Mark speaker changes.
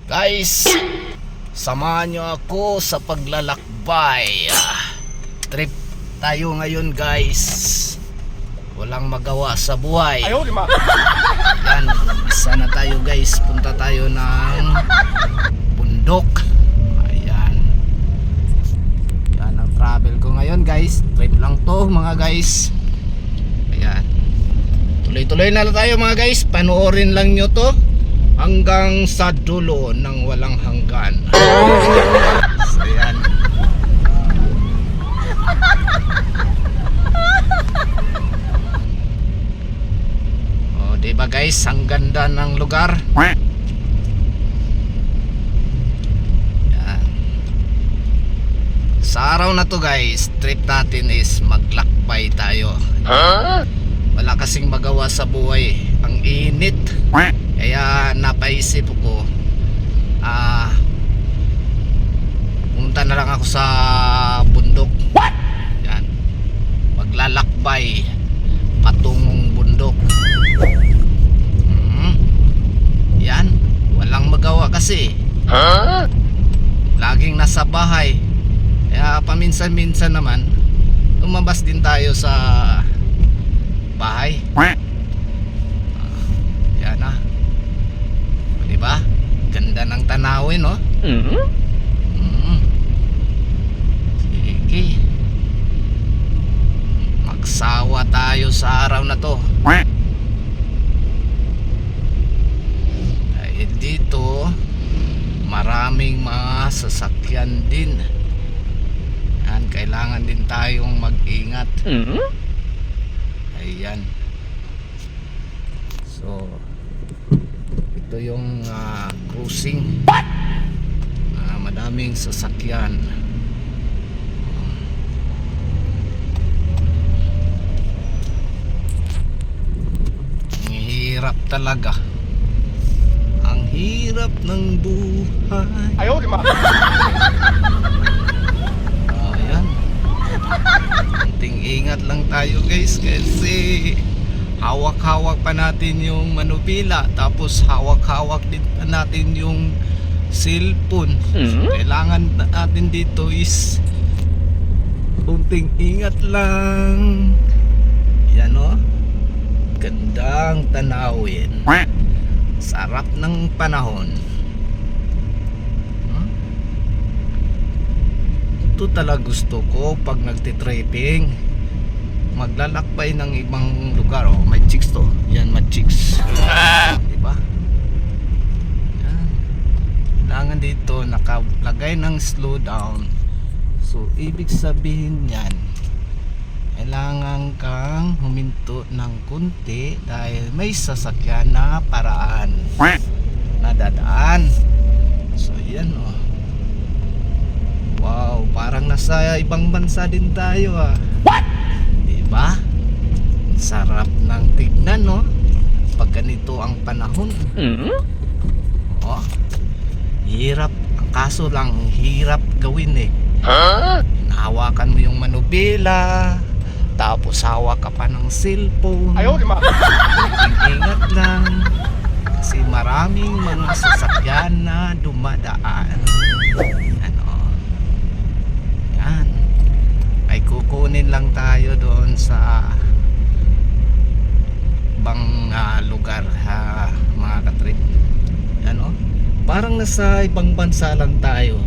Speaker 1: Guys, samahan nyo ako sa paglalakbay. Trip tayo ngayon guys. Walang magawa sa buhay.
Speaker 2: Ayaw, lima.
Speaker 1: Yan, isa na tayo guys. Punta tayo ng bundok. Ayan. Yan ang travel ko ngayon guys. Trip lang to mga guys. Ayan. Tuloy-tuloy na lang tayo mga guys. Panoorin lang nyo to hanggang sa dulo ng walang hanggan. So yan. O diba guys, ang ganda ng lugar. Yan. Sa araw na to guys, trip natin is maglakbay tayo. Wala kasing magawa sa buhay. Ang init. Kaya napaisip ko pumunta na lang ako sa bundok. Yan. Maglalakbay patungong bundok. Yan. Walang magawa kasi. Laging nasa bahay. Kaya paminsan-minsan naman lumabas din tayo sa bahay. Yan na. Diba? Ganda ng tanawin, no? Sige. Magsawa tayo sa araw na to. Dahil dito maraming mga sasakyan din. Yan, kailangan din tayong mag-ingat. Ayan. So ito yung cruising. Madaming sasakyan. Ang hirap talaga. Ang hirap ng buhay.
Speaker 2: Ayaw, lima.
Speaker 1: Ayan. Kunting ingat lang tayo guys kasi hawak-hawak pa natin yung manubila, tapos hawak-hawak din pa natin yung cellphone. So, kailangan natin dito is kunting ingat lang. Yan o, gandang tanawin, sarap ng panahon. Ito talaga gusto ko pag nagtitripping, maglalakbay ng ibang lugar. Oh, may chicks to. Yan, may chicks. Diba? Yan. Kailangan dito nakalagay ng slow down. So, ibig sabihin yan, kailangan kang huminto ng kunti dahil may sasakyan na paraan na dadaan. So, yan oh. Wow, parang nasa ibang bansa din tayo ah. Diba? Sarap ng tignan, no? Pag ganito ang panahon. Oh, hirap. Ang kaso lang, hirap gawin eh. Nahawakan mo yung manubila, tapos hawak ka pa ng cellphone.
Speaker 2: Ayaw, lima.
Speaker 1: Ingat lang kasi maraming mga sasakyan na dumadaan. Ano? Yan. Ay kukunin lang tayo doon sa ibang lugar mga katrip. Yan o, parang nasa ibang bansa lang tayo.